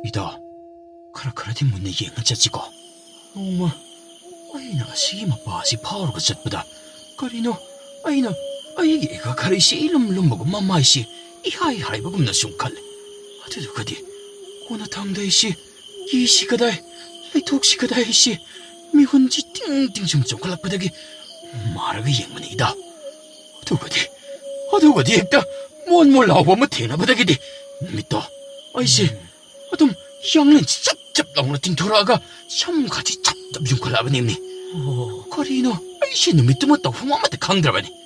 이다. 카라카라디 문에 ꯌꯦꯡꯉ자지고. 어머, 아이나 시기 마빠시 파오르가 잣보다. 거리노, 아이나, 아이가 가리시 이름보고 맘마이시 이하이 하이버금나 슌칼레. 아드도 그디, 고나 탐다이시, 이시 그다이, 레이톡시 그다이시, 미혼지 띵띵 좀 쫑칼락바닥이 말하기 앵문이다. 아두 그디 액다, 뭔 몰라오고 뭐 되나 바닥이디. 믿도, 아이시, 아둠 향렌치 짭짭 나오나 띵돌아가 샴같이 짭짭 슌칼라바님니. 거리노, 아이시 믿도 못다 후마마테 강드라바니.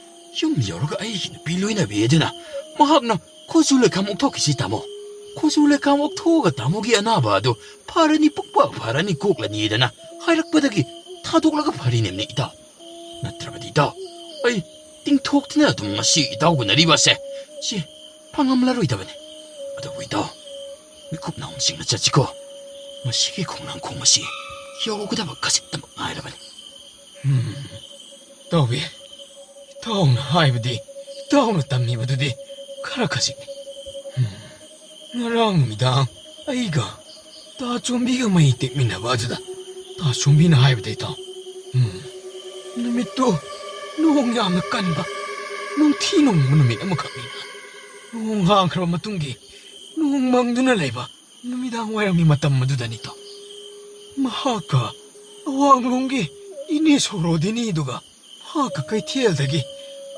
여러가 아이기는 빌로이나 왜되나 마학나 코술레 감옥 토끼시 다모 코술레 감옥 토가 다모기 아나봐도 파란이 뻑뻑 파란이 꼭라니에다나 하이락바닥이 타독라가 파리냄니이다 나트라바디다 아이 띵톡트나 동마시 이다오구나 리바세 시 방암라로이다바네 아다보이다 미국 나옴식나 짜지고 마시기 공랑 공마시 여고다바 가십다 아이라바네 더비 타오나 하이브디 타오나 땀미바드디 카라카시 나랑미다 아이가 다 좀비가 마이테 미나바즈다 다 좀비나 하이브디 타 누미또 농야마 깐바 농티농 무누미나 마카미나 농항 그런 마뚱기 농망두나 레바 누미당 와야미 마땀마두다니타 마하카 왕롱기 이니 소로디니도가 하카카이 티엘다기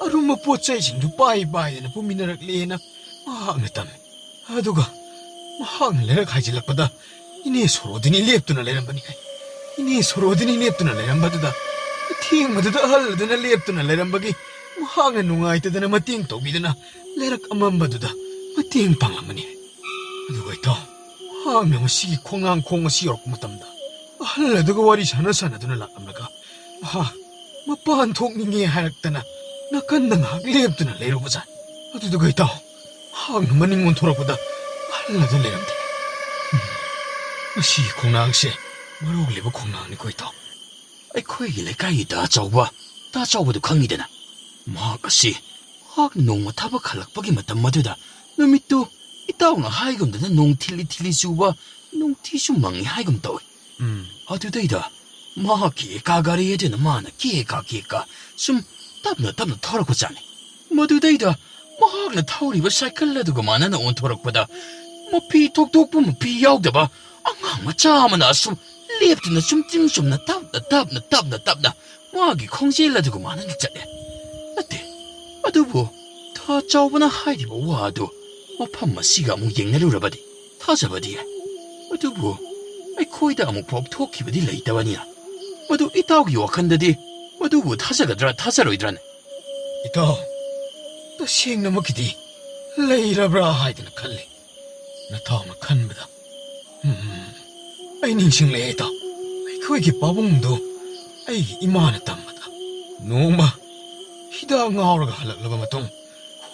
아rum마 포차이신도 빠이빠이나 부미나락리나 마항나 땀 아두가 마항나 레락 하이질락바다 이니 소로디니 랩두나 레람바니까 이니 소로디니 랩두나 레람바두다 팅마두다 할라두나 랩두나 레람바기 마항나 농아이타다나 마팅 토비다나 레락 아맘바두다 마팅 방람바니 아두가 이따 하명 시기 콩랑 콩시 열고 못담다 할라두가 와리 사나사나두나 락암나가 마빠한 통링이 하락다나 나간당 학리앱드나 레로보자 아두두가 있다 학놈만 인문 돌아보다 할라도 레람데 시 공랑시 머로글리브 공랑이 거있다 아이코이 레까이 다 저거도 강이되나 마가시 학 농마 타박 할락박이 맞단 마두다 너미또 이따오나 하이금드나 농틸리 수와 농티슈망이 하이금 떠 아두다이다 마하키 가가리에 되는 마나 기가 좀 답나 털어고 자네 마두다이다 마하나 타오리바 사이클레두고 마나나 온토락보다 피 톡톡 보면 피 야우다봐 앙앙마 짜마나 숨 랩드나 숨나 답나 마하기 콩실레두고 마나나 자네 어때 아두부 다 짜오바나 하이디바 와도 마판마 시가 뭐 앵내루라바디 타자바디 아두부 아이 코이다 아무 법토키바디 레이다바니야 마두 이따오기 와칸다디 마두부 타자로이드라네 이따 또 시행나먹기디 레이라브라 하이드나 칼리 나 타오마 칸바다 아이 닝싱레이다 아이 그에게 빠봉도 아이 이마나 땀마다 노마 히다 nga오라가 할락라바 마통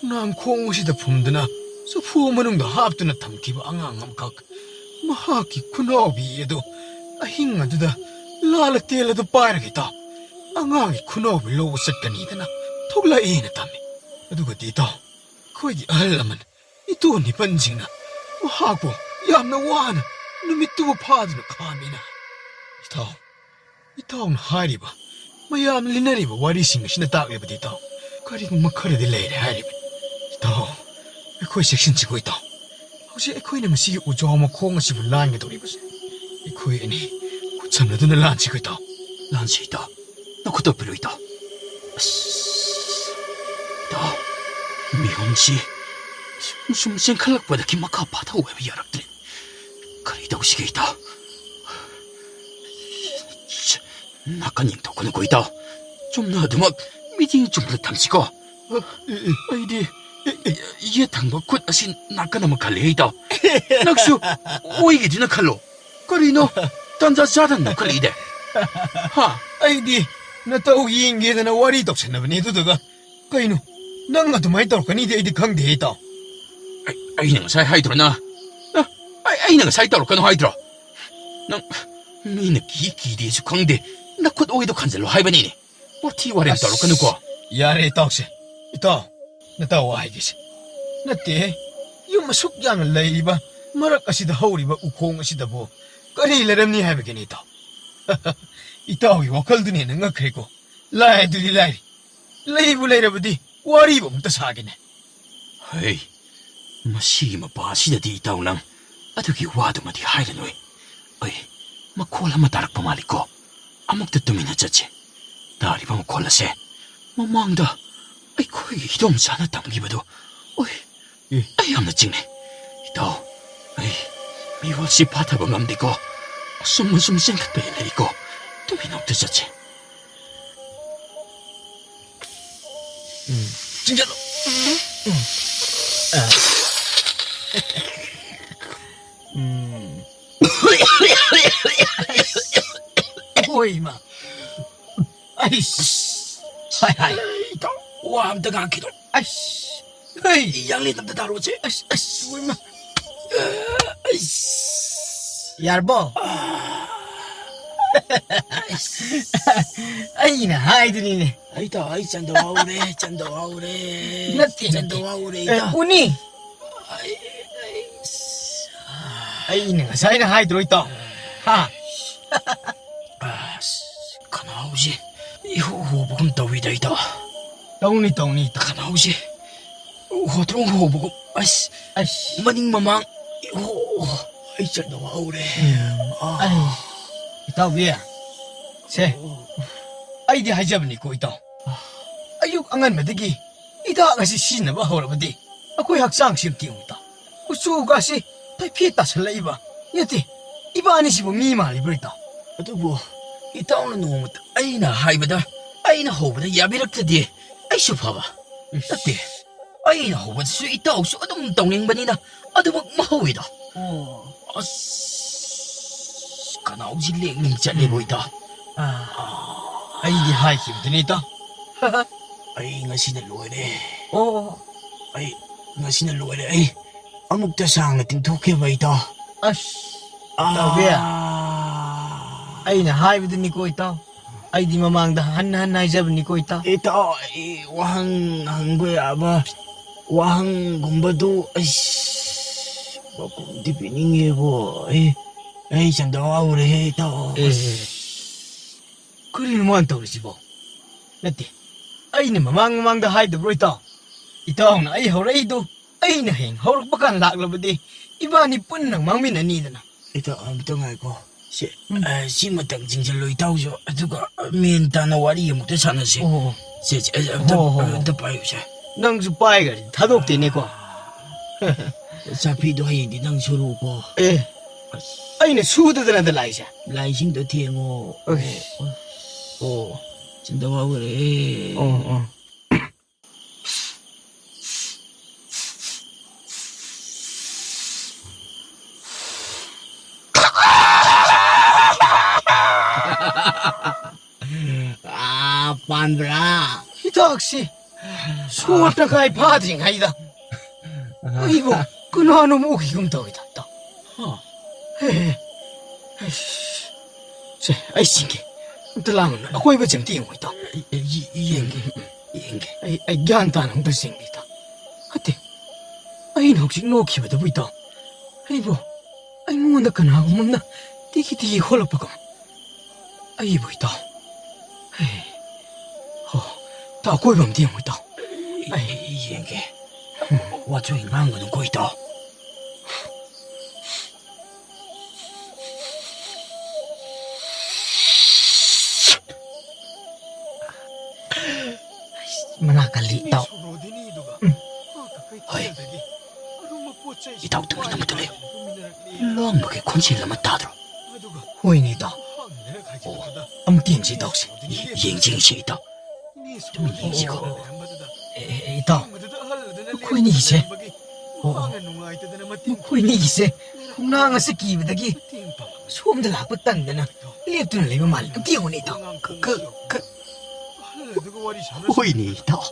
콩랑 콩오시다 품드나 소푸어마능도 합드나 탐기바 앙앙암각 마하키 쿠노비에도 아힝아두다 라라텔라도 빠이라기다 앙앙이 쿠노비 로우 셋가니드나 톡라이나 땀이 아두가 디다 거기 알라만 이또니 번징나 마하고 얌나 와나 누미뚜부 파드나 카미나 이타운 하리바 마얌 리나리바 와리싱시나 딱레바 디타 가리고 마카레디 레이레 하리바 이타 에코이 섹신치고 있다 혹시 에코이는 무시기 우조하마 콩아시부 란게 도리바세 에코이니 고참나드나 란치고 있다 란치 있다 나 그도 필요 있다 나 미혼지 숨신 칼락보다 기막하 바다 왜 야락들이 그리다고 시계 있다 나간잉 덕분에 고 있다 좀 나도 막 미팅 좀 그렇담시고 아이디 이게 당도 굿 아신 나가나면 갈래 있다 낙수 오이게 지나 칼로 그리노 단자 자단 나칼리데 하 아이디 나 타오 이잉게다나 와리 덕선나버니 두두가 까이노 낭가도 많이 떨어가니 데이디 강대 있다 아이는 사이 하이드로나 아이는 사이 떨어가는 하이드로 난 미는 기대수 강대 나 곧 오이도 간절로 하이바니니 뭐 티와렘 떨어가는 거 야레 떡세 이따 나 타오 하이게시 나때 ꯌꯨꯝ ꯑꯁꯨꯛ ꯌꯥꯝꯅ ꯂꯩꯔꯤꯕ ꯃꯔꯛ ꯑꯁꯤꯗ ꯍꯧꯔꯤꯕ ꯎꯈꯣꯡ ꯑꯁꯤꯗꯕꯨ ꯀꯔꯤ ꯂꯩꯔꯝꯅꯤ ꯍꯥꯏꯕꯒꯤꯅꯤ ꯏꯇꯥꯎ ꯏꯇꯥꯎꯒꯤ ꯋꯥꯈꯜꯗꯨꯅ ꯍꯦꯟꯅ ꯉꯛꯈ꯭ꯔꯦꯀꯣ ꯂꯥꯏ ꯑꯗꯨꯗꯤ ꯂꯥꯏꯔꯤ ꯂꯩꯕꯨ ꯂꯩꯔꯕꯗꯤ ꯋꯥꯔꯤꯕꯨ ꯑꯃꯨꯛꯇ ꯁꯥꯒꯦꯅꯦ ꯍꯩ ꯃꯁꯤꯒꯤ ꯃꯄꯥ ꯑꯁꯤꯗꯗꯤ ꯏꯇꯥꯎ ꯅꯪ ꯑꯗꯨꯒꯤ ꯋꯥꯗꯨꯃꯗꯤ ꯍꯥꯏꯔꯅꯣꯏ ꯑꯩ ꯃꯈꯣꯜ ꯑꯃ ꯇꯥꯔꯛꯄ ꯃꯥꯜꯂꯤꯀꯣ ꯑꯃꯨꯛꯇ ꯇꯨꯃꯤꯟꯅ ꯆꯠꯁꯦ ꯇꯥꯔꯤꯕ ꯃꯈꯣꯜ ꯑꯁꯦ ꯃꯃꯥꯡꯗ ꯑꯩꯈꯣꯏꯒꯤ ꯏꯗꯣꯝꯆꯥꯅ ꯇꯝꯈꯤꯕꯗꯣ ꯑꯣꯏ ꯑꯩ ꯌꯥꯝꯅ ꯆꯤꯡꯅꯩ ꯏꯇꯥꯎ ꯑꯩ ꯃꯤꯔꯣꯜꯁꯤ ꯐꯥꯊꯕ ꯉꯝꯗꯦꯀꯣ ꯑꯁꯨꯝ ꯆꯦꯟꯈꯠꯄ ꯍꯦꯜꯂꯛꯏꯀꯣ ꯇꯨꯃꯤꯟꯅ ꯑꯃꯨꯛꯇ ꯆꯠꯁꯦ ꯆꯤꯡꯖꯜꯂꯣ ꯍꯣꯏ ꯏꯃꯥ ꯑꯩꯁ ꯍꯥꯏ ꯍꯥꯏ ꯏꯇꯥꯎ ꯋꯥ ꯑꯝꯇ ꯉꯥꯡꯈꯤꯗꯣ ꯑꯩꯁ ꯍꯩ ꯌꯥꯡꯂꯦꯟ ꯑꯝꯇ ꯇꯥꯔꯣꯁꯦ ꯑꯁ ꯏꯃꯥ ꯑꯩꯁ ꯌꯥꯔꯕꯣ ꯑꯩꯅ ꯍꯥꯏꯗꯨꯅꯤꯅꯦ ꯏꯇꯥꯎ ꯑꯩ ꯆꯟꯗꯧ ꯍꯧꯔꯦ ꯅꯠꯇꯦ ꯆꯟꯗꯧ ꯍꯧꯔꯦ ꯏꯇꯥꯎ ꯎꯅꯤ ꯑꯩꯅ ꯉꯁꯥꯏꯅ ꯍꯥꯏꯗ꯭ꯔꯣ ꯏꯇꯥꯎ ꯍꯥ ꯈꯅꯥꯎꯁꯦ ꯏꯍꯣ ꯍꯣꯕꯒꯨꯝ ꯇꯧꯋꯤꯗ ꯏꯇꯥꯎ ꯇꯧꯅꯤ ꯇꯧꯅꯤ ꯏꯇꯥꯎ ꯈꯅꯥꯎꯁꯦ ꯍꯣꯇ꯭ꯔꯣꯡ ꯍꯣꯕꯒꯨꯝ ꯑꯁ ꯃꯅꯤꯡ ꯃꯃꯥꯡ ꯏꯍꯣ ꯑꯩ ꯆꯟꯗꯧ ꯍꯧꯔꯦ ꯏꯇꯥꯎꯕꯤ ꯁꯦ ꯑꯩꯗꯤ ꯍꯥꯏꯖꯕꯅꯤꯀꯣ ꯏꯇꯥꯎ ꯑꯌꯨꯛ ꯑꯉꯟꯕꯗꯒꯤ ꯍꯤꯗꯥꯛ ꯑꯁꯤ ꯁꯤꯖꯤꯟꯅꯕ ꯍꯧꯔꯕꯗꯤ ꯑꯩꯈꯣꯏ ꯍꯛꯆꯥꯡꯁꯤ ꯌꯦꯡꯉꯨ ꯏꯇꯥꯎ ꯀꯨꯆꯨꯒꯁꯤ ꯇꯩꯐꯦꯠ ꯇꯥꯁꯜꯂꯛꯏꯕ ꯅꯠꯇꯦ ꯏꯕꯥꯅꯤꯁꯤꯕꯨ ꯃꯤ ꯃꯥꯜꯂꯤꯕ꯭ꯔꯣ ꯏꯇꯥꯎ ꯑꯗꯨꯕꯨ ꯏꯇꯥꯎꯅ ꯅꯣꯡꯃꯇ ꯑꯩꯅ ꯍꯥꯏꯕꯗ ꯑꯩꯅ ꯍꯧꯕꯗ ꯌꯥꯕꯤꯔꯛꯇ꯭ꯔꯗꯤ ꯑꯩꯁꯨ ꯐꯕ ꯅꯠꯇꯦ ꯑꯩꯅ ꯍꯧꯕꯗꯁꯨ ꯏꯇꯥꯎꯁꯨ ꯑꯗꯨꯝ ꯇꯧꯅꯤꯡꯕꯅꯤꯅ ꯑꯗꯨꯃꯛ ꯃꯍꯧꯋꯤꯗ ꯑꯁ ꯈꯅꯥꯎꯁꯤ ꯂꯦꯡ ꯆꯠꯂꯦꯕꯣ ꯏꯇꯥꯎ ꯑꯩꯗꯤ ꯍꯥꯏꯈꯤꯕꯗꯨꯅꯤ ꯏꯇꯥꯎ ꯑꯩ ꯉꯁꯤꯅ ꯂꯣꯏꯔꯦ ꯑꯣ ꯑꯩ ꯉꯁꯤꯅ ꯂꯣꯏꯔꯦ ꯑꯩ ꯑꯃꯨꯛꯇ ꯁꯥꯡꯅ ꯇꯤꯡꯊꯣꯛꯈꯤꯕ ꯏꯇꯥꯎ ꯑꯁ ꯏꯇꯥꯎꯕꯤ ꯑꯩꯅ ꯍꯥꯏꯕꯗꯨꯅꯤꯀꯣ ꯏꯇꯥꯎ ꯑꯩꯗꯤ ꯃꯃꯥꯡꯗ ꯍꯟꯅ ꯍꯥꯏꯖꯕꯅꯤꯀꯣ ꯏꯇꯥꯎ ꯏꯇꯥꯎ ꯑꯩ ꯋꯥꯍꯪ ꯍꯪꯕ ꯌꯥꯕ ꯋꯥꯍꯪꯒꯨꯝꯕꯗꯨ ꯄꯥꯎꯈꯨꯝꯗꯤ ꯄꯤꯅꯤꯡꯉꯦꯕꯣ ꯑꯩ ꯆꯟꯗꯧ ꯍꯧꯔꯦ ꯏꯇꯥꯎ ꯀꯔꯤꯅꯣ ꯃꯥꯅ ꯇꯧꯔꯤꯁꯤꯕꯣ ꯅꯠꯇꯦ ꯑꯩꯅ ꯃꯃꯥꯡꯗ ꯍꯥꯏꯗꯕ꯭ꯔꯣ ꯏꯇꯥꯎ ꯏꯇꯥꯎꯅ ꯑꯩ ꯍꯧꯔꯛꯏꯗꯨ ꯑꯩꯅ ꯍꯌꯦꯡ ꯍꯧꯔꯛꯄ ꯀꯥꯟ ꯂꯥꯛꯂꯕꯗꯤ ꯏꯕꯥꯅꯤ ꯄꯨꯟꯅ ꯃꯥꯡꯃꯤꯟꯅꯅꯤꯗꯅ ꯏꯇꯥꯎ ꯑꯃꯨꯛꯇ ꯉꯥꯏꯀꯣ ꯁꯤꯃꯇꯪ ꯆꯤꯡꯁꯤꯜꯂꯣ ꯏꯇꯥꯎꯁꯨ ꯑꯗꯨꯒ ꯃꯦꯟ ꯇꯥꯅ ꯋꯥꯔꯤ ꯑꯃꯨꯛꯇ ꯁꯥꯟꯅꯁꯤ ꯑꯝꯇ ꯄꯥꯏꯌꯨꯁꯦ ꯅꯪꯁꯨ ꯄꯥꯏꯈ꯭ꯔꯗꯤ ꯊꯥꯗꯣꯛꯇꯦꯅꯦꯀꯣ ꯆꯥꯐꯤꯗꯣ ꯍꯌꯦꯡꯗꯤ ꯅꯪ ꯁꯨꯔꯨꯀꯣ ꯑꯩꯅ ꯁꯨꯗꯗꯅꯗ ꯂꯥꯛꯏꯁꯦ ꯂꯥꯏꯁꯤꯡꯗꯣ ꯊꯦꯡꯉꯣ ꯆꯟꯗꯧ ꯍꯧꯔꯦ ꯄꯥꯟꯕ꯭ꯔꯥ ꯍꯤꯗꯥꯛꯁꯤ ꯁꯣꯔ ꯇꯪꯈꯥꯏ ꯐꯥꯗ꯭ꯔꯤꯉꯩꯗ ꯑꯩꯕꯨ ꯀꯅꯥꯅꯣ ꯃꯣꯛꯈꯤꯒꯨꯝ ꯇꯧꯏꯗ ꯏꯇꯥꯎ ꯁꯦ ꯑꯩ ꯆꯤꯡꯒꯦ ꯑꯝꯇ ꯂꯥꯡꯒꯅꯨ ꯑꯀꯣꯏꯕꯁꯦ ꯑꯝꯇ ꯌꯦꯡꯉꯨ ꯏꯇꯥꯎ ꯌꯦꯡꯒꯦ ꯑꯩ ꯒ꯭ꯌꯥꯟ ꯇꯥꯅ ꯑꯝꯇ ꯆꯤꯡꯒꯦ ꯏꯇꯥꯎ ꯅꯠꯇꯦ ꯑꯩꯅ ꯍꯧꯖꯤꯛ ꯅꯣꯛꯈꯤꯕꯗꯨꯕꯨ ꯏꯇꯥꯎ ꯑꯩꯕꯨ ꯑꯩꯉꯣꯟꯗ ꯀꯅꯥꯒꯨꯝꯕ ꯇꯤꯒꯤ ꯍꯣꯜꯂꯛꯄꯒꯨꯝ ꯑꯩꯕꯨ ꯏꯇꯥꯎ ꯏꯇꯥꯎ ꯑꯀꯣꯏꯕ ꯑꯝꯇ ꯌꯦꯡꯉꯨ ꯏꯇꯥꯎ ꯌꯦꯡꯒꯦ ꯋꯥꯆꯣꯏ ꯉꯥꯡꯒꯅꯨꯀꯣ ꯏꯇꯥꯎ ꯃꯅꯥ ꯀꯜꯂꯤ ꯏꯇꯥꯎ ꯍꯣꯏ ꯏꯇꯥꯎ ꯇꯨꯃꯤꯟꯅ ꯑꯃꯇ ꯂꯩꯌꯨ ꯂꯥꯡꯕꯒꯤ ꯈꯣꯟꯖꯦꯜ ꯑꯃ ꯇꯥꯗ꯭ꯔꯣ ꯍꯣꯏꯅꯦ ꯏꯇꯥꯎ ꯑꯃꯨꯛꯇ ꯌꯦꯡꯁꯤ ꯏꯇꯥꯎꯁꯦ ꯌꯦꯡꯁꯤ ꯏꯇꯥꯎ ꯇꯨꯃꯤꯟꯅ ꯌꯦꯡꯁꯤꯀꯣ ꯏꯇꯥꯎ ꯃꯈꯣꯏꯅꯤꯒꯤꯁꯦ ꯃꯈꯣꯏꯅꯤꯒꯤꯁꯦ ꯈꯣꯡꯅꯥꯡ ꯑꯁꯤ ꯀꯤꯕꯗꯒꯤ ꯁꯣꯝꯗ ꯂꯥꯛꯄ ꯇꯟꯗꯅ ꯂꯦꯞꯇꯨꯅ ꯂꯩꯕ ꯃꯥꯜꯂꯤ ꯑꯝꯇ ꯌꯦꯡꯉꯨꯅꯦ ꯏꯇꯥꯎ ꯍꯣꯏꯅꯦ ꯏꯇꯥꯎ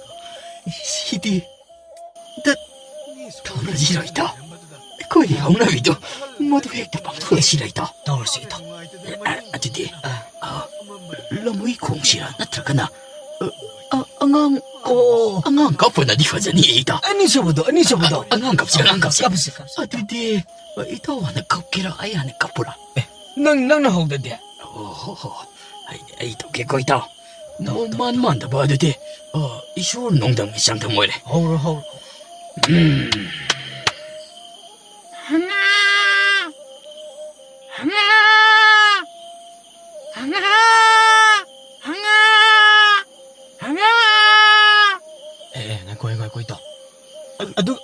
ꯁꯤꯗꯤ ꯇꯧꯔꯁꯤꯔꯣ ꯏꯇꯥꯎ ꯑꯩꯈꯣꯏꯒꯤ ꯍꯧꯅꯕꯤꯗꯣ ꯃꯗꯨ ꯍꯦꯛꯇ ꯄꯥꯡꯊꯣꯛꯑꯁꯤꯔ ꯏꯇꯥꯎ ꯇꯧꯔꯁꯤ ꯏꯇꯥꯎ ꯑꯗꯨꯗꯤ ꯂꯝꯍꯨꯏ ꯈꯣꯡꯁꯤꯔꯥ ꯅꯠꯇ꯭ꯔꯒꯅ angang Oo. angang ka pa na di fazani ita. Ani sabudo, ani sabudo. Angang kapsi. Kapsi. Aduti ita wana kapkira ay ane kapura. Nang nahogdade. Oh, ay ito kiko ita. No man da ba aduti. Isur nongdang isang tamoy le. Howro. Ko ito.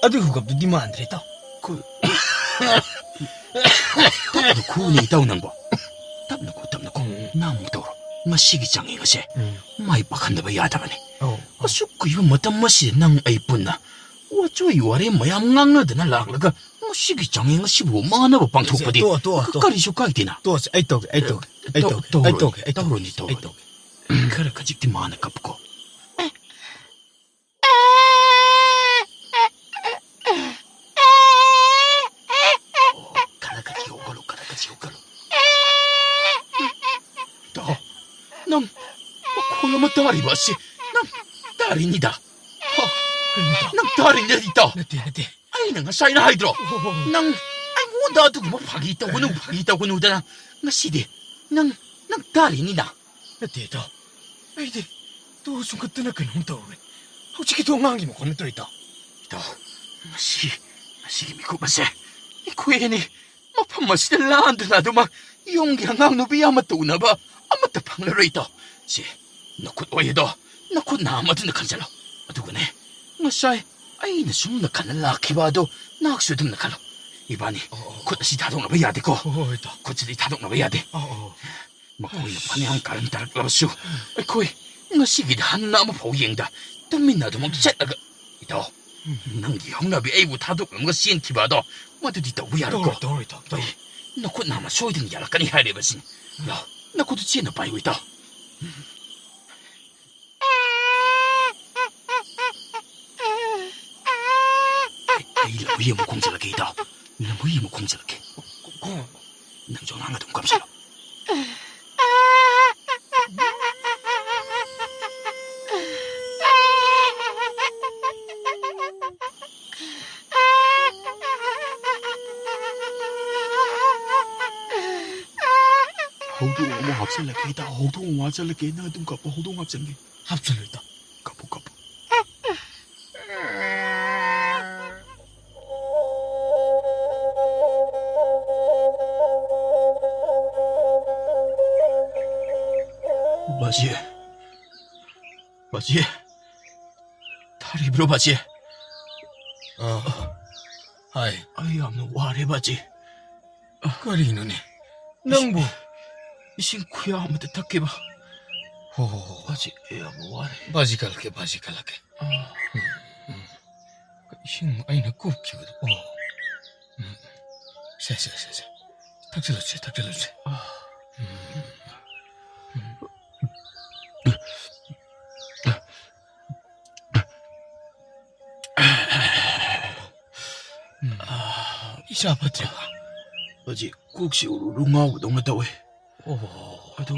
Adu hugab di mandre ito. Tapno ku ni itaw nang ba? Tapno ko. Nang toro. Masigi 장이 것이 마이 박한다 봐 야다바네. 아수그 이거 뭐다 맛이 낭 아이뿐나. 와저 요아래 뭐야 낭나드나 락라가 masigi 장이 것이 뭐 마나 봐 방토퍼디. 까리 쇼까이디나. 또 아이토. 또로니 또. 그래 가직디 마나 갑고. 가라가지 오가로. 넌 콜라마 다리 봤지? 난 다리니다. 난 다리니다. 나티. 아이 내가 사이나 하이드로. 난 아이 나도 뭐 파기 있다고 누다나. 나 시디. 난 다리니다. 나티. 아이디. 또 순간 뜨나까 농도래. 혹시 동항이 뭐 건너 있다. 또 마시 미고 봤어. 이 코에니 뭐 판마시 란드 나도 막 용기랑 낭노비 아마도 우나봐. 아마도 방레로 있다. 시, 너곧 오해도, 너곧 나아마도 nak한잖아. 어두구네. 마사이, 아이는 숨 nak하는 라키바도 낙수도 nak하노. 이반이, 곧다시 다독나봐 야 되고. 곧다시 다독나봐 야 돼. 막고이 판에 가는 따라 러수. 코이, 너시기도 한 나무 보이행다. 땀민나도 막 zet나가. 이도, 낭기 형나비 에이부 다독나는 거 시엔티바도. 모두 뒤다 우야르고. 너곧 나마 소이든 야락가니 하려버신. 야. 나 고도 지혜나 빠이고 있다. 이라 위에 뭐 공짜라게 있다. 이라 위에 뭐 공짜라게. 낭정 하나도 못 감사라. 호동 뭐 합살라게 있다. 호동 합살라게 나 좀 가봐. 호동 합살게. 합살로 있다. 가보. 바지. 다리 불어 바지. 하이. 아이 암노 와래 바지. 거리노네. 낭보. 이신 쿠야 아무데 탁해봐. 바지 아무 와래. 바지 갈게. 이신 아이나 굽기거든. 세. 탁질러지. 이사 아파트가. 바지 꼭시 우르릉하고 동했다 왜. 아도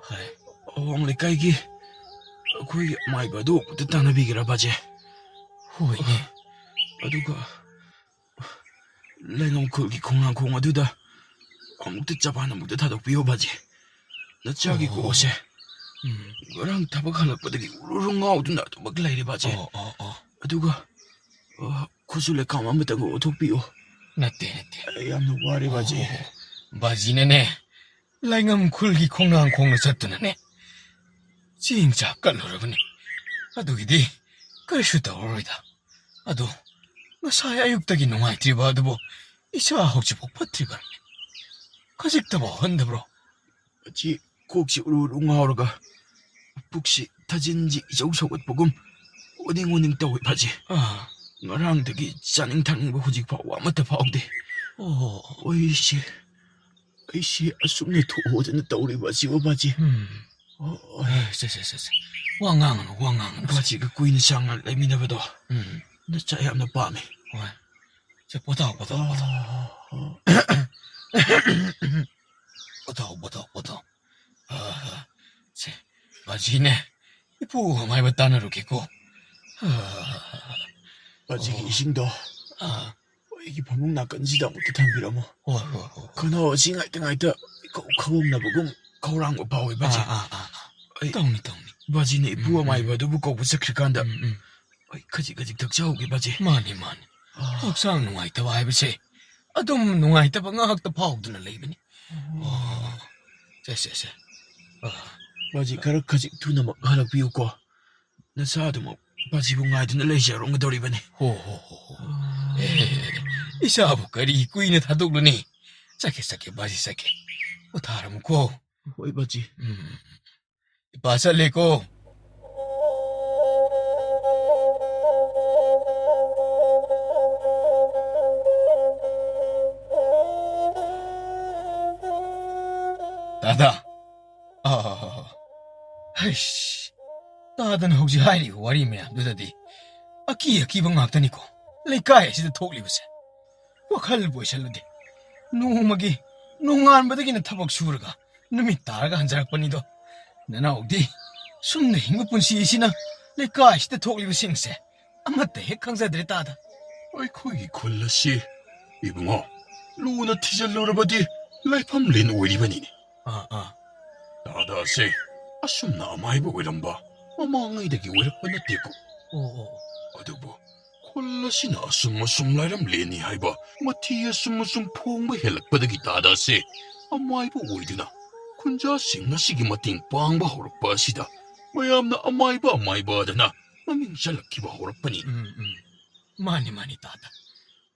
하이. 왕래 까이기 거기 많이 봐도 뜻하나 비기라 바지. 호이네. 아두가 랭엄 거기 공항 아두다 아무도 잡아나 무대 다독 비워 바지. 나 자기 곳에 너랑 타박 하나 뻗기 우르릉하고 나도 막 라이리 바지. 아두가 구슬레 가만 못하고 독 비워. 나때. 얌노 와리 바지. 바지네네. 라잉엄 굴기 공나 잤더네. 진짜 깔로르구니. 아두기디 깔슈다 오르이다. 아두 마사야 육덕이 농아이트리바도 뭐 이사 혹시 복파트리바네. 가직다 뭐 한다브로. 바지 꼭시 우르릉하오르가 북시 타진지 이정석옷 보금 오닝 떠오이 바지. 너랑 되게 짜닝탕 후직 파와 맞다 파오데. 오이씨 아숨네 도호전에 떠오리 바지 오바지. 세세세세. 왕앙은. 바지가 꾸이는 상을 레미나봐도. 나 짜야나 밤에. 저 보다. 보다. 제 바지네. 이쁘 마이바 따나로겠고. 바지 이싱도 이게 방금 나간지도 못해 담비라모. 그너 징할 때 거움 나보고 거랑 거 바위 바지. 떡니. 바지네 부어 많이 봐도 무거워 부석힐간다. 가지 덕자오게 바지. 마니. 혹상 농아이다 와이버세. 아좀 농아이다 방학다 파옥드나 레이버니. 쎄. 바지 가락가지 두나막 하락 비우고 나사도 뭐 바지 봉아이드나 레이저롱 거더리버니. 이사부 거리 꾸이네 다독르니. 싸게 바지 싸게. 다름고. 어이 바지. 바살레고. 다다. 아이씨. 다다는 혹시 하이리고 와리면 누다디. 기분 막다니고. 레이카에시도 톡리고세. 와칼 보이샬로디. 농막이 농안바닥이는 타박 수르가 놈이 따라가 한자락번이도. 나나옥디. 숨는 힘급분 시시나 레이카에시도 톡리고 싱세. 아마때 핵강사들이 따다. 아이고 이 콜라씨 이붕어 루나 티젤러라바디 라이팜 린 오리바니니. 다다세 아숨나 마이보 외람바 어망이되기 외락번나 떼고. 어두부 콜라씨나 아숨 라이람 린이 하이바 마티야 숨 퐁바 헬락바닥이 다다세 아마이보 오이드나 군자 싱나시기 마팅 빵바 호락바시다 마얌나 아마이바다나 마밍 잘락기바 호락바니. 마니 따다.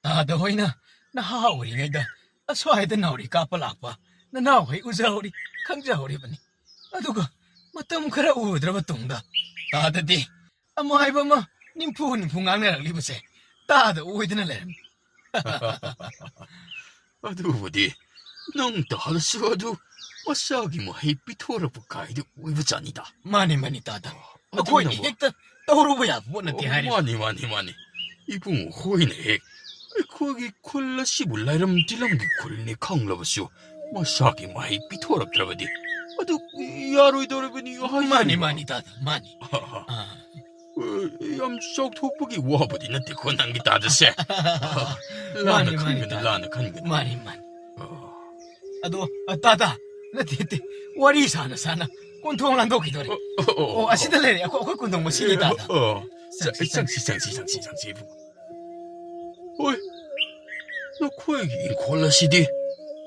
따다 호이나 나 하오리가이다. 아스와이다 나오리 까팔락바. 나 나오이 우자오리 강자오리바니. 아두가 마땀 카라 우드라바 똥다. 따다디 아마이바마 님푸 앙나락 리브세. 따다 오이드나 레름. 아두부디 넌 다르스와도 와사기 뭐 햇빛토라부 가이드 우이부자니다. 마니 따다. 거이니 핵다 떠오르고야 뭐나디 하리. 마니 이붕 호이네 핵 거기 콜라씨 몰라이람 딜람기 콜니 강라바쇼 마사기 뭐 햇빛토랍드라바디 아두 야로이더라바니 마니 따다 마니. 얌속 톡보기 와버디 나때 권한기 따드세. 마니 라나 칸근 마니. 아도 따다 나 데데 와리 사나 꼰통란 도기더리. 아시들레야 꼰통 뭐 시기 따다. 상시 어이 너 코에기 콜라시디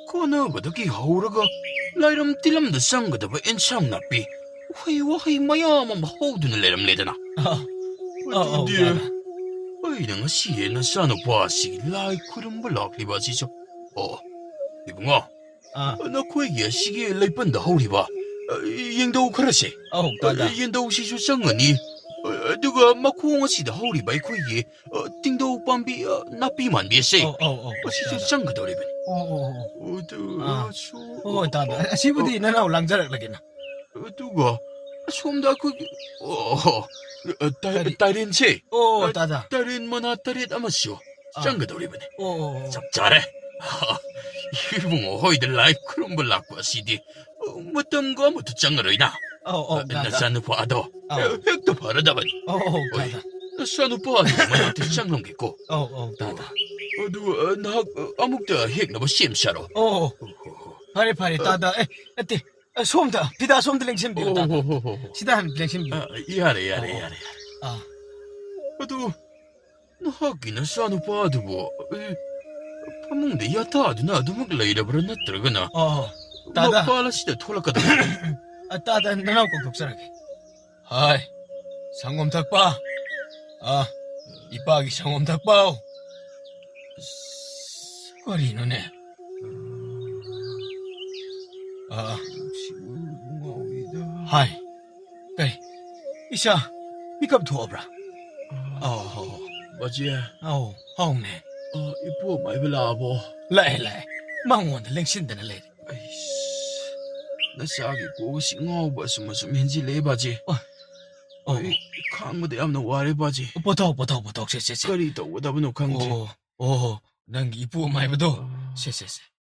코너버더기 하우라가 라이람 딜람다 쌍거다바 엔창 나삐 회와해 마야마 마호드는 레람 레드나. 어디에 어이 내가 시에나 싸노 바시 라이 쿠름바 락리바지죠. 이붕아 나 코에기야 시기에 레이번다 하우리바 옌도 그러시. 따다. 옌도 시주 쌍거니 누가 마코옹시다 하우리바 코에기 띵도 밤비 나삐만 비세 시주 쌍거더리베. 따다. 시부디 나나오 랑자락 라게나. 누가 somda ku tarin si 따다. tarin mana tarit amasyo 짱가 돌이보네. 잡잘해. 이봉 호이들 라이 크롬블 락과 시디 뭐땀과 뭐도 짱가로이나. 나 산우 봐도 핵도 바르다바니. 따다. 나 산우 봐도 뭐한테 짱놈겠고. 따다. 누가 나 아무것도 핵 너무 심사로. 파리 따다. 에때 솜다 비다 솜들 랭심 비고 따다. 시다 랭심 비고. 야래. 아도 나 하기는 산우 봐도 뭐 파몽데 야타도 나도 먹라이라 버렸나 들어가나. 따다. 빨라시다 톨라까다. 따다 나나고 독사라게. 하이 상검탁바. 이빠기 상검탁바오. 거리노네. 하이 그래 이샤 미컵 두어브라. 맞지야. 하옹네. 이뻐 많이 빌라보. 라이 망원데 랭신데나 레. 나 싸기 고시 ngọba sum 현지 레바지. 강무대 암나 와레 바지. 보터 세. 거리 더보다는 강지. 난 이쁘 마이브도 세.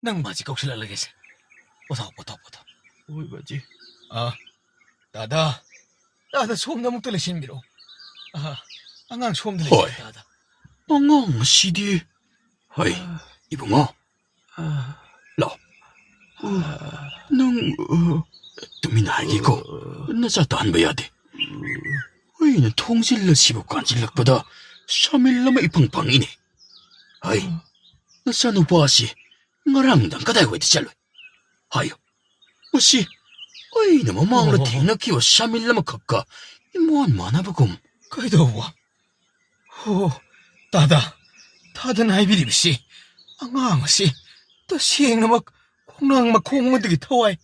난 바지 꼭실라르게세. 보터. 오이 바지. 따다 따다 소음나 먹더래 신비로. 안강 소음들래 어이. 따다. 엉엉 시디. 어이, 이봉아. 라. 능, 뜸이나 알기고, 나 자도 안 봐야 돼. 어이는 통질러 시복관질락보다 샤밀라마 이팡팡이네. 어이, 나 자누 봐시, nga랑당 까다이 왜디 잘로. 아유, 뭐시, 어이는 뭐 망라 탱나키와 샤밀라마 컵가, 이모한 많아보금. 그이도와. 따다. 타든 하이비리비시. 안강시. 또 시행나 막 콩랑 막 콩문득이 타와이.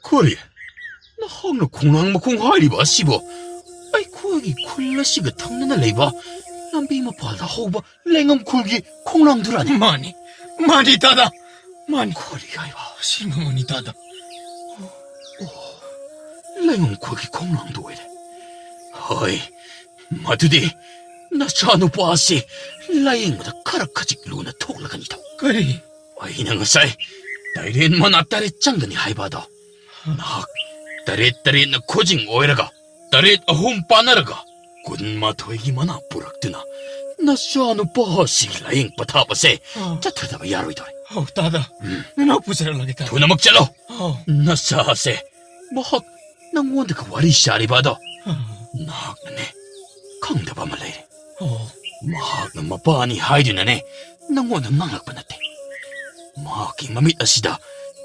그래. 나 항나 공항마 공하리바 시보. 아이 구하기 콜라시가 탕나나 레이바. 람비마 바다 호바 랭엄 쿨기 콩랑두라니. 많이 따다. 많이. 그래 아이바. 실망하니 따다. 랭엄 쿨기 콩랑두이래. 어이 마두디 나 자누 바시 라잉마다 카라카직 루나 톡라가니다. 그리. 아이나 ngасai 다이렌 만아 따레 짱가니 하이바다. 나 따레 나 코징 오이라가 따레 아홈 빠나라가 군마 토이기만 앞부락드나 나 자누 바시 라잉 바타바세 자트다바 야로이더래. 따다. 나 부스랄라겠다. 두나 먹잘로 나 사세 뭐학 난 원데 그 와리 샤리바다 나네 강다바만 레이래. 마학나 마바니 하이드나네 난 원데 망락바나테 마king mamit asida.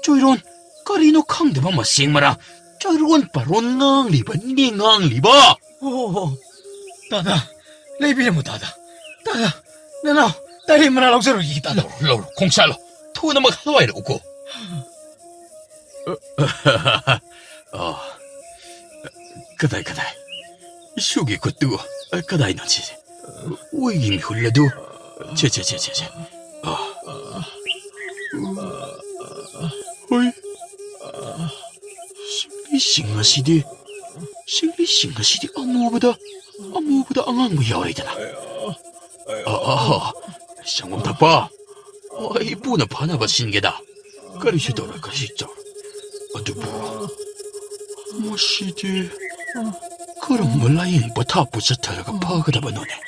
Choyron, karino kang diba masing mara. Choyron paron ngang liba, ni ngang liba. 따다. 레이비레 못 따다. 따다. 나나 딸이 문화 럭서로 이 따다. Lor, kung salo. Tuwa na maghalaway na uko. Kaday. Shugi ko tu. Kaday na chi. Uiging hulado. Che. 어이, 싱리싱하시디 아무보다 앙앙무 야와이잖아. 쌍검탁봐. 어이 뿌나 파나바 신게다. 까리시더라 까시죠. 어두부. 뭐시디. 그럼 몰라잉 버타 부서타라가 파가다바 너네.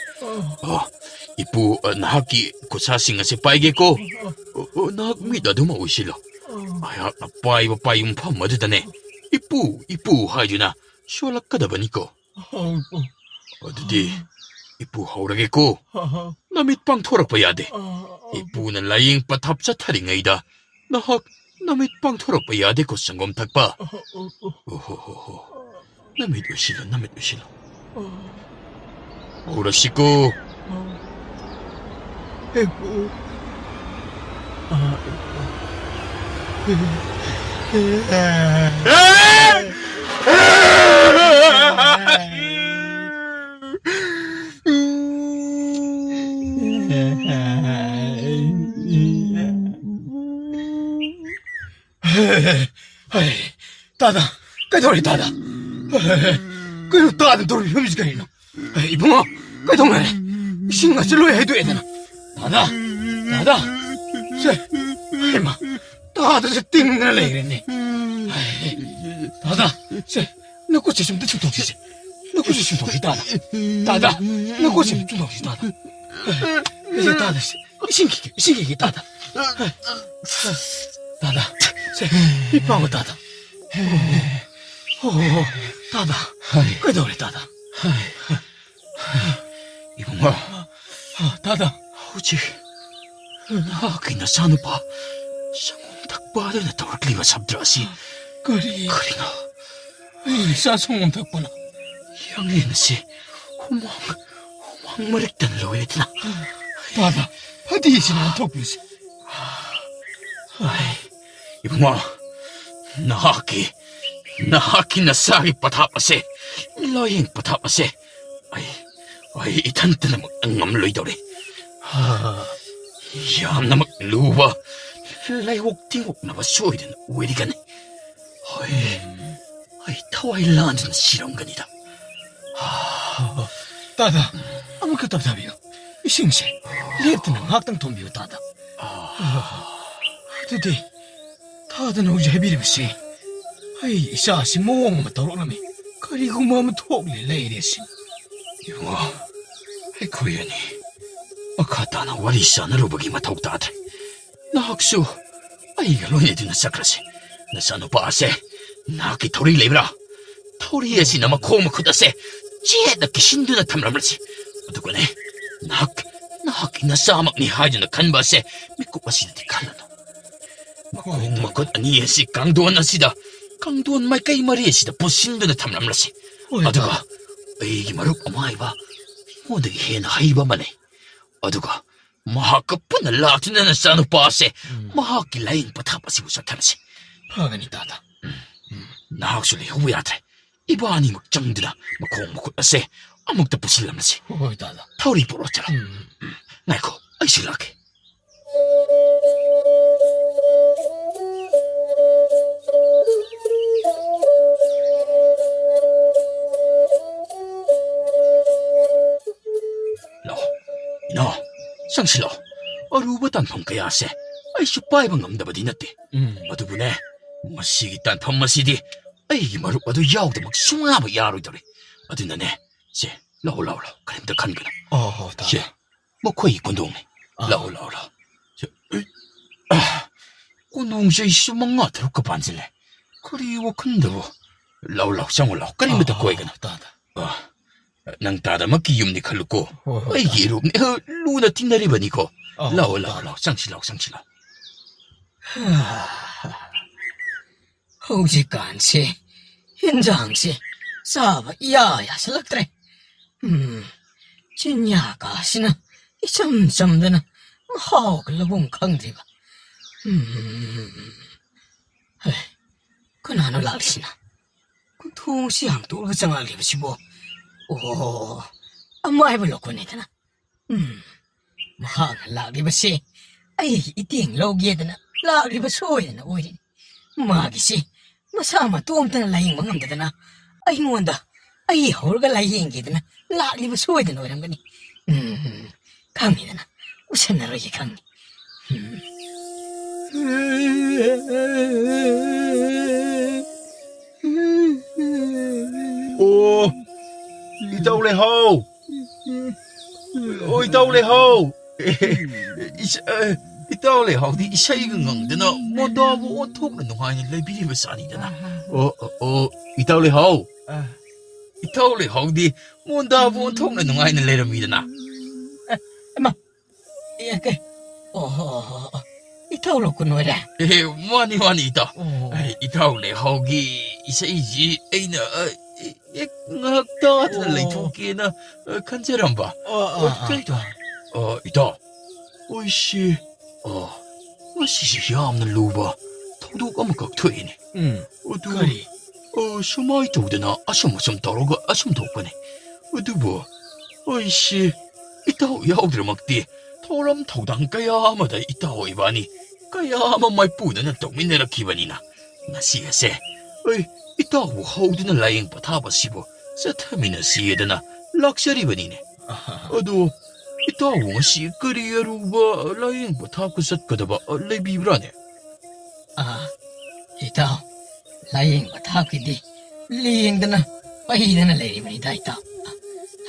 이쁘 나하기 고사싱아세 빠이겠고 나학 미다도마 오실러. 아야 빠이 팜마드다네. 이쁘 하이주나 쇼락가다바니까. 어디디 이쁘 하오라겠고 나 밑방 토락봐야 돼. 이쁘는 라잉 빠탑자 타링아이다. 나학 나 밑방 토락봐야 돼. 고상검탁봐. 오호호호 나 밑으실러 오라시고 에고. 따다. 까이돌이 따다. 그래도 따다 돌을 혐의지가 있노. 이봉아, 까이돌만 신가 실로야 해도 되나. 따다. 해마. 따다 저 띵나 레이랬네. 따다. 너 꽃이 좀 대충 독시지. 너 꽃이 좀 독시 따다. 너 꽃이 좀 독시 따다. 이제 따다. 신기게 따다. 따다. 이뻐하고 따다. 따다. 그래도 우리 따다. 이봉아 따다. 오지 그나 사누파 상공탁바드나 더클리가 잡들어시 그리나. 사송은 덕분에. 양리는시 호망머릭단 로에드나. 따다. 어디지나 독비지. 이봉아 나하키 나사기 빠타빠세 로잉 빠타빠세 이탄트나 막앙맘로이더래. 얌나 막 루바 라이옥팅옥 나바 쇼이든 우에리가네. 타와일란드는 실험간이다. 따다. 아무것도 답답해요. 싱싱. 리액트는 학당 돈비고 따다. 드디. 다들 오지 해비리면시. ꯑꯩ ꯏꯁꯥꯁꯤ ꯃꯑꯣꯡ ꯑꯃ ꯇꯧꯔꯛꯂꯝꯃꯤ ꯀꯔꯤꯒꯨꯝꯕ ꯑꯃ ꯊꯣꯛꯂꯦ ꯂꯩꯔꯦ ꯁꯤ ꯏꯕꯨꯡꯉꯣ ꯑꯩꯈꯣꯏ ꯑꯅꯤ ꯃꯈꯥ ꯇꯥꯅ ꯋꯥꯔꯤ ꯁꯥꯟꯅꯔꯨꯕꯒꯤ ꯃꯊꯧ ꯇꯥꯗ꯭ꯔꯦ ꯅꯍꯥꯛꯁꯨ ꯑꯩꯒ ꯂꯣꯏꯅꯗꯨꯅ ꯆꯠꯈ꯭ꯔꯁꯤ ꯅꯆꯥꯅꯨꯄꯥ ꯑꯁꯦ ꯅꯍꯥꯛꯀꯤ ꯊꯧꯔꯤ ꯂꯩꯕ꯭ꯔꯥ ꯊꯧꯔꯤ ꯑꯁꯤꯅ ꯃꯈꯣꯡ ꯃꯈꯨꯠ ꯑꯁꯦ ꯆꯦꯠꯅ ꯀꯤꯁꯤꯟꯗꯨꯅ ꯊꯝꯂꯝꯂꯁꯤ ꯑꯗꯨꯒꯅꯦ ꯅꯍꯥꯛꯀꯤ ꯅꯆꯥꯃꯛꯅꯤ ꯍꯥꯏꯗꯨꯅ ꯈꯟꯕ ꯑꯁꯦ ꯃꯤꯀꯨꯞ ꯑꯁꯤꯗꯗꯤ ꯈꯜꯂꯅꯨ ꯃꯈꯣꯡ ꯃꯈꯨꯠ ꯑꯅꯤ ꯑꯁꯤ ꯀꯥꯡꯊꯣꯟ ꯃꯥꯏꯀꯩ ꯃꯔꯤ ꯑꯁꯤꯗ ꯄꯨꯁꯤꯟꯗꯨꯅ ꯊꯝꯂꯝꯂꯁꯤ ꯑꯗꯨꯒ ꯑꯩꯒꯤ ꯃꯔꯨꯞ ꯑꯃꯥꯏꯕ ꯑꯩꯉꯣꯟꯗꯒꯤ ꯍꯦꯟꯅ ꯍꯩꯕ ꯑꯃ ꯂꯩ ꯑꯗꯨꯒ ꯃꯍꯥꯛꯀ ꯄꯨꯟꯅ ꯂꯥꯛꯇꯨꯅ ꯅꯆꯥꯅꯨꯄꯥ ꯑꯁꯦ ꯃꯍꯥꯛꯀꯤ ꯂꯥꯏꯌꯦꯡ ꯄꯊꯥꯞ ꯑꯁꯤꯕꯨ ꯆꯠꯊꯔꯁꯤ ꯐꯒꯅꯤ ꯇꯥꯗ ꯅꯍꯥꯛꯁꯨ ꯂꯩꯍꯧꯕ ꯌꯥꯗ꯭ꯔꯦ ꯏꯕꯥꯅꯤꯃꯛ ꯆꯪꯗꯨꯅ ꯃꯈꯣꯡ ꯃꯈꯨꯠ ꯑꯁꯦ ꯑꯃꯨꯛꯇ ꯄꯨꯁꯤꯜꯂꯝꯂꯁꯤ ꯍꯣꯏ ꯇꯥꯗ ꯊꯧꯔꯤ ꯄꯨꯔꯣ ꯆꯠꯂꯣ ꯉꯥꯏꯈꯣ ꯑꯩꯁꯨ ꯂꯥꯛꯀꯦ ꯂꯥꯛꯑꯣ ꯏꯅꯥꯎ ꯆꯪꯁꯤꯜꯂꯛꯑꯣ ꯑꯔꯨꯕ ꯇꯥꯟꯐꯝ ꯀꯌꯥꯁꯦ ꯑꯩꯁꯨ ꯄꯥꯏꯕ ꯉꯝꯗꯕꯗꯤ ꯅꯠꯇꯦ ꯑꯗꯨꯕꯨꯅꯦ ꯃꯁꯤꯒꯤ ꯇꯥꯟꯐꯝ ꯑꯁꯤꯗꯤ ꯑꯩꯒꯤ ꯃꯔꯨꯞ ꯑꯗꯨ ꯌꯥꯎꯗꯃꯛ ꯁꯨꯡꯌꯥꯕ ꯌꯥꯔꯣꯏꯗꯧꯔꯤ ꯑꯗꯨꯅꯅꯦ ꯁꯦ ꯂꯥꯛꯑꯣ ꯀꯔꯤꯝꯇ ꯈꯟꯒꯅꯨ ꯁꯦ ꯃꯈꯣꯏꯒꯤ ꯀꯣꯟꯗꯣꯡꯅꯤ ꯂꯥꯛꯑꯣ ꯀꯣꯟꯗꯣꯡꯁꯦ ꯑꯩꯁꯨ 5-6ꯀ ꯄꯥꯟꯁꯤꯜꯂꯦ ꯀꯔꯤ ꯋꯥꯈꯟꯗꯕꯣ ꯂꯥꯛꯑꯣ ꯆꯪꯉꯣ ꯀꯔꯤꯃꯇ ꯀꯣꯏꯒꯅꯨ ꯅꯪ ꯇꯥꯗꯃꯛꯀꯤ ꯌꯨꯝꯅꯤ ꯈꯜꯂꯨꯀꯣ ꯑꯩꯒꯤ ꯏꯔꯨꯞꯅꯤ ꯂꯨꯅ ꯇꯤꯟꯅꯔꯤꯕꯅꯤꯀꯣ ꯂꯥꯛꯑꯣ ꯆꯪꯁꯤꯜꯂꯛꯑꯣ ꯍꯧꯖꯤꯛꯀꯥꯟꯁꯦ ꯍꯦꯟꯖꯥꯡꯁꯦ ꯆꯥꯕ ꯏꯌꯥ ꯌꯥꯁꯤꯜꯂꯛꯇ꯭ꯔꯦ ꯆꯤꯟꯌꯥꯀꯥꯁꯤꯅ ꯏꯆꯝ ꯆꯝꯗꯅ ꯃꯍꯥꯎꯒ ꯂꯧꯐꯝ ꯈꯪꯗ꯭ꯔꯤꯕ ꯀꯅꯥꯅꯣ ꯂꯥꯛꯂꯤꯁꯤꯅ ꯊꯣꯡꯁꯤ ꯍꯥꯡꯇꯣꯛꯑꯒ ꯆꯪꯂꯛꯂꯤꯕꯁꯤꯕꯣ ꯑꯣ ꯑꯃꯥꯏꯕ ꯂꯧꯈꯠꯅꯤꯗꯅ ꯃꯍꯥꯛꯅ ꯂꯥꯛꯂꯤꯕꯁꯦ ꯑꯩꯒꯤ ꯏꯇꯦꯡ ꯂꯧꯒꯦꯗꯅ ꯂꯥꯛꯂꯤꯕ ꯁꯣꯏꯗꯅ ꯑꯣꯏꯔꯤꯅꯤ ꯃꯥꯒꯤꯁꯤ ꯃꯁꯥ ꯃꯇꯣꯝꯇꯅ ꯂꯥꯌꯦꯡꯕ ꯉꯝꯗꯗꯅ ꯑꯩꯉꯣꯟꯗ ꯑꯩ ꯍꯧꯔꯒ ꯂꯥꯌꯦꯡꯒꯦꯗꯅ ꯂꯥꯛꯂꯤꯕ ꯁꯣꯏꯗꯅ ꯑꯣꯏꯔꯝꯒꯅꯤ ꯈꯪꯉꯤꯗꯅ ꯎꯁꯟꯅꯔꯣꯏꯒꯦ ꯈꯪꯉꯤ ꯑꯣ 이따 ꯍꯥꯎ 이따 ꯍꯥꯎ 이따 ꯍꯥꯎꯗꯤ 이샤이가 ꯉꯪꯗꯅ ꯃꯣꯟꯗꯥꯕꯨ ꯑꯣꯟꯊꯣꯛꯅ ꯅꯨꯡꯉꯥꯏꯅ ꯂꯩꯕꯤꯔꯤꯕ ꯆꯥꯅꯤꯗꯅ 이따 ꯍꯥꯎ 이따 ꯍꯥꯎꯗꯤ ꯃꯣꯟꯗꯥꯕꯨ ꯑꯣꯟꯊꯣꯛꯅ ꯅꯨꯡꯉꯥꯏꯅ ꯂꯩꯔꯝꯃꯤꯗꯅ ꯑꯃ ꯑꯣ 이따 ꯂꯧꯈꯠ ꯑꯣꯏꯔꯦ 마니 이따 ꯍꯥꯎꯒꯤ 이샤이지 ꯑꯩꯅ ngak 따뜻한 레이토끼나 간절한바 그래도 이따 어이씨 마시시 얌나 루바 통독 아무각 퇴이네 어두 수마이 도드나 아쉬움 떨어가 아쉬움 덕분에 어두보 어이씨 이따 야우들 막디 토람 토당 까야마다 이따 이바니 까야마 마이 뿌드는 동민네라 기반이나 나시야세 어이 이따고 하우드는 라잉 바타바시보 세타미나 시에드나 럭셔리버니네 어도 이따고 시 끄리야루바 라잉 바타고 셋거다바 레비브라네 이따 라잉 바타기디 리잉드나 빠이드나 레리버니다 이따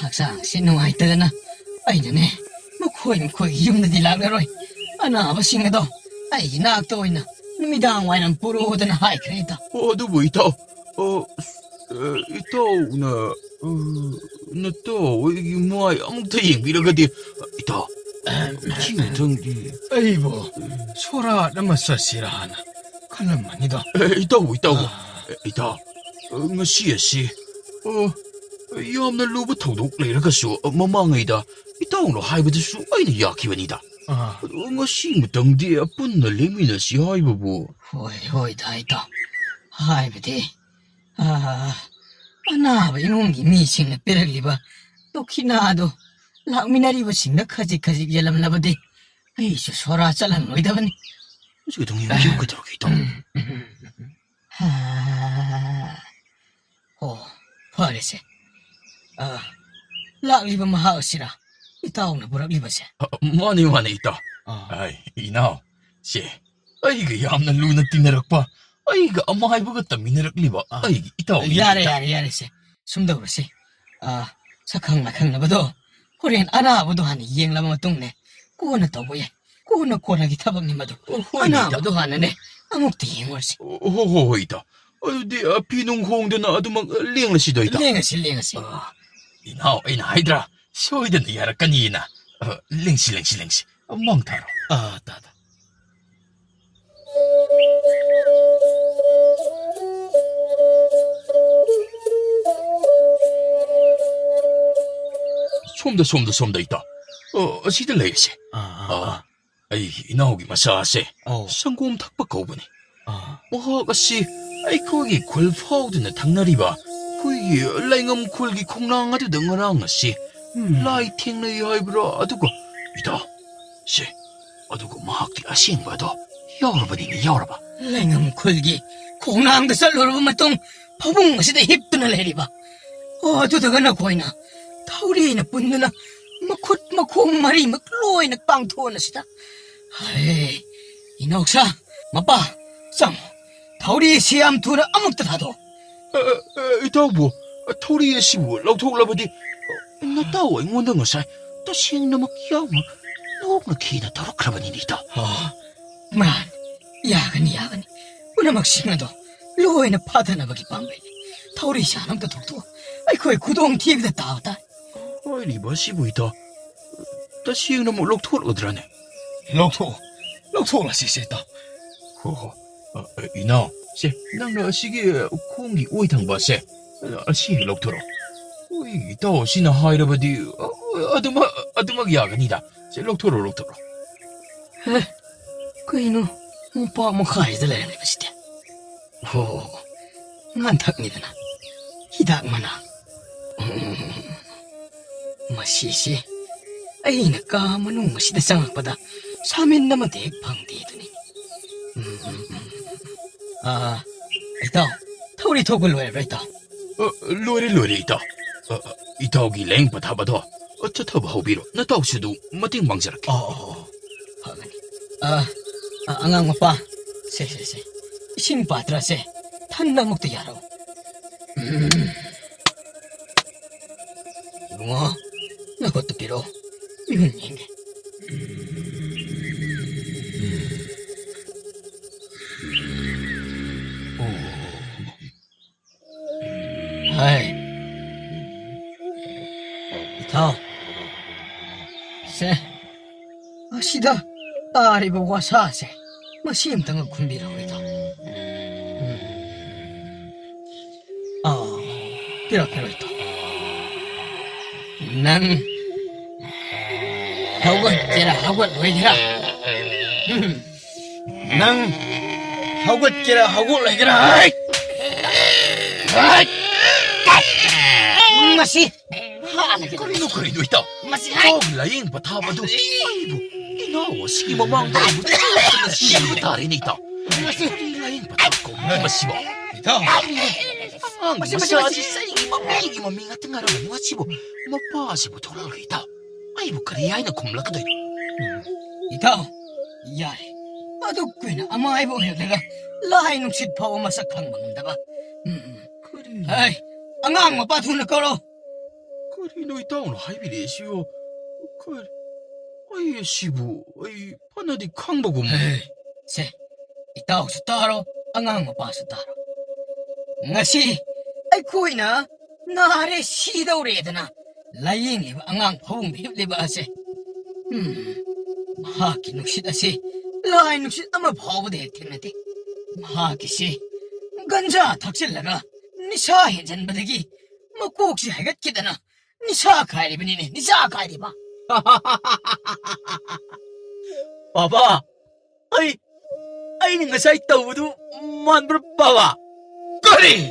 학상 신누아이트드나 아이드네 ꯃꯈꯣꯏ ꯌꯨꯝꯗꯗꯤ ꯂꯥꯛꯂꯔꯣꯏ ꯑꯅꯥꯕꯁꯤꯡ ꯑꯗꯣ ꯑꯩꯒꯤ ꯅꯥꯛꯇ ꯑꯣꯏꯅ ꯅꯨꯃꯤꯗꯥꯡ ꯋꯥꯏꯔꯝ ꯄꯨꯔꯛꯑꯣꯗꯅ ꯍꯥꯏꯈ꯭ꯔꯦ ꯏꯇꯥꯎ ꯑꯗꯨꯕꯨ ꯏꯇꯥꯎ 이따오나 나또 이 뭐야 아무튼 얘기라가디 이따 기우정디 ꯑꯩꯕꯨ ꯁꯣꯔꯥꯠ ꯑꯃ ꯆꯠꯁꯤꯔꯥ ꯍꯥꯏꯅ ꯈꯜꯂꯝꯕꯅꯤꯗ 이따고 이따 ngasi asi ꯌꯥꯝꯅ ꯂꯨꯕ ꯊꯧꯗꯣꯛ ꯂꯩꯔꯒꯁꯨ ꯃꯃꯥꯡꯉꯩꯗ 이따오로 하이ꯕꯗꯨꯁꯨ ꯑꯩꯅ ꯌꯥꯈꯤꯕꯅꯤꯗ ꯉꯁꯤꯃꯇꯪꯗꯤ ꯄꯨꯟꯅ ꯂꯦꯡꯃꯤꯟꯅꯁꯤ ꯍꯥꯏꯕꯕꯨ ꯍꯣꯏꯗ ꯏꯇꯥꯎ ꯍꯥꯏꯕꯗꯤ ꯑꯅꯥꯕ ꯏꯃꯨꯡꯒꯤ ꯃꯤꯁꯤꯡꯅ ꯄꯤꯔꯛꯂꯤꯕ ꯗꯣꯈꯤꯅꯥꯗꯣ ꯂꯥꯛꯃꯤꯟꯅꯔꯤꯕꯁꯤꯡꯅ ꯈꯖꯤꯛ ꯌꯦꯜꯂꯝꯂꯕꯗꯤ ꯑꯩꯁꯨ ꯁꯣꯔꯥ ꯆꯠꯂꯝꯂꯣꯏꯗꯕꯅꯤ 그동안 여기까지 이따 ꯐꯔꯦꯁꯦ ꯂꯥꯛꯂꯤꯕ ꯃꯍꯥꯛ ꯑꯁꯤꯔꯥ ꯏꯇꯥꯎꯅ ꯄꯨꯔꯛꯂꯤꯕꯁꯦ 마네 이따 이나오 씨 ꯑꯩꯒ ꯌꯥꯝꯅ ꯂꯨꯅ ꯇꯤꯟꯅꯔꯛꯄ ꯑꯩꯒ ꯑꯃ ꯍꯥꯏꯕꯒ ꯇꯝꯃꯤꯟꯅꯔꯛꯂꯤꯕ ꯑꯩꯒꯤ ꯏꯇꯥꯎꯒꯤ ꯌꯥꯔꯦꯁꯦ ꯁꯨꯝꯗꯧꯔꯁꯤ ꯁꯛꯈꯪ ꯃꯥꯏꯈꯪꯅꯕꯗꯣ ꯍꯣꯔꯦꯟ ꯑꯅꯥꯕꯗꯣ ꯍꯥꯟꯅ ꯌꯦꯡꯂꯕ ꯃꯇꯨꯡꯅꯦ ꯀꯣꯟꯅ ꯇꯧꯕ ꯌꯥꯏ ꯀꯣꯟꯅꯒꯤ ꯊꯕꯛꯅꯤ ꯃꯗꯨ ꯑꯅꯥꯕꯗꯣ ꯍꯥꯟꯅꯅꯦ ꯑꯃꯨꯛꯇ ꯌꯦꯡꯉꯨꯔꯁꯤ ꯍꯣꯏ ꯏꯇꯥꯎ ꯑꯗꯨꯗꯤ ꯐꯤ ꯅꯨꯡ ꯍꯣꯡꯗꯅ ꯑꯗꯨꯃꯛ ꯂꯦꯡꯂꯁꯤꯗꯣ ꯏꯇꯥꯎ ꯂꯦꯡꯉꯁꯤ 이나오 이나 하이드라 소이든 야라까니나 랭시 멍타로 따다. 솜다 있다 시들 레이시 아이 이나오기 마사세 상고음 탁박 거우보니 뭐하가씨 아이 거기 골파우드네 당나리바 거기 라잉엄 콜기 콩랑아도 능어랑아씨 라이 탱나이 하이브라 아두고 이다 씨 아두고 막디 아시인바도 열어버리니 열어봐 랭엄 콜기 콩나항도 썰러러본 마통 파붕마시다 힙드나 레리바 어두다가나 고이나 타우리나 뿐느나 마콧 마콩마리 막로이나 빵토나시다 아이 이나옥사 마빠 쌈 타우리 시암 투나 아묵다 다도 이따오 토리의 시부 라우토글라버디 나 따오 잉원던 것을 또 시행나막 야마 너무나 기나 더럽크라버니니다 만 야간이 우나막 싱나도 로이나 파다나박이 밤베니 타우리 시암도 독도 아이코의 구동 TV다 따왔다 아이 리바 시부 있다 또 시행나막 록토글라더라네 록토라 시시다. 호호 이나 씨 낭나 시기 콩기 오이탕 바세 시 록토로 오이 따오 시나 하이라버디 아드막 야간이다 시 록토로 그이노 오빠 뭐 가이들래 마시대 난탁니다나 히닥마나 마시시 아이나 까마누 마시대 상악바다 3인 남아대 방디더니 이따 타우리 독을 왜 이따 로리 있다 이따오기 랭바 타바도 어쩌타바 호비로 나 따오시도 마팅 방자라케 하가니 앙앙 오빠 세 신바드라세 탄나목도 야라오 이거 나것도 비로 윤행게 아이 이타 세 아시다 딸이보 와사세 마시임당은 군비라고 이다 비로 있다 난 하고 왜이라 난 하고끼라 하고 레기라. 마시 하나게 거리도 있다 마시 라잉 바타바도 아이고 이나오 시기 마망다이부 시기 다리니 있다 라잉 바타고 마시보 이타. 마사지 사이기 마밍 같은 거라면 마시보 마파시보 돌아가 있다 아이고 그래 아이는 곰락도 이타 야래 마도꾸이나 아마 아이보해 내가 라이 눅sit 파워 마삭한 먹는다봐 그리 아이 앙앙 뭐 빠투는 걸어 그리 너 이따오는 하이비레시오 그리 아이 시부 아이 파나디 캉보고 세 이따 혹시 따로 앙앙 뭐 빠서 따로 ngasi ai koi na nare sida uredana laying iba angang phawung bihip liba ase mahaki nuksit ase lai nuksit ama phawba de thenate mahaki si ganja thakchillaga nisha henjanbadagi makoksi haigatkidana nisha khairibani nisha khairiba Papa, ay ni ngasay tawudu man bro papa. 그리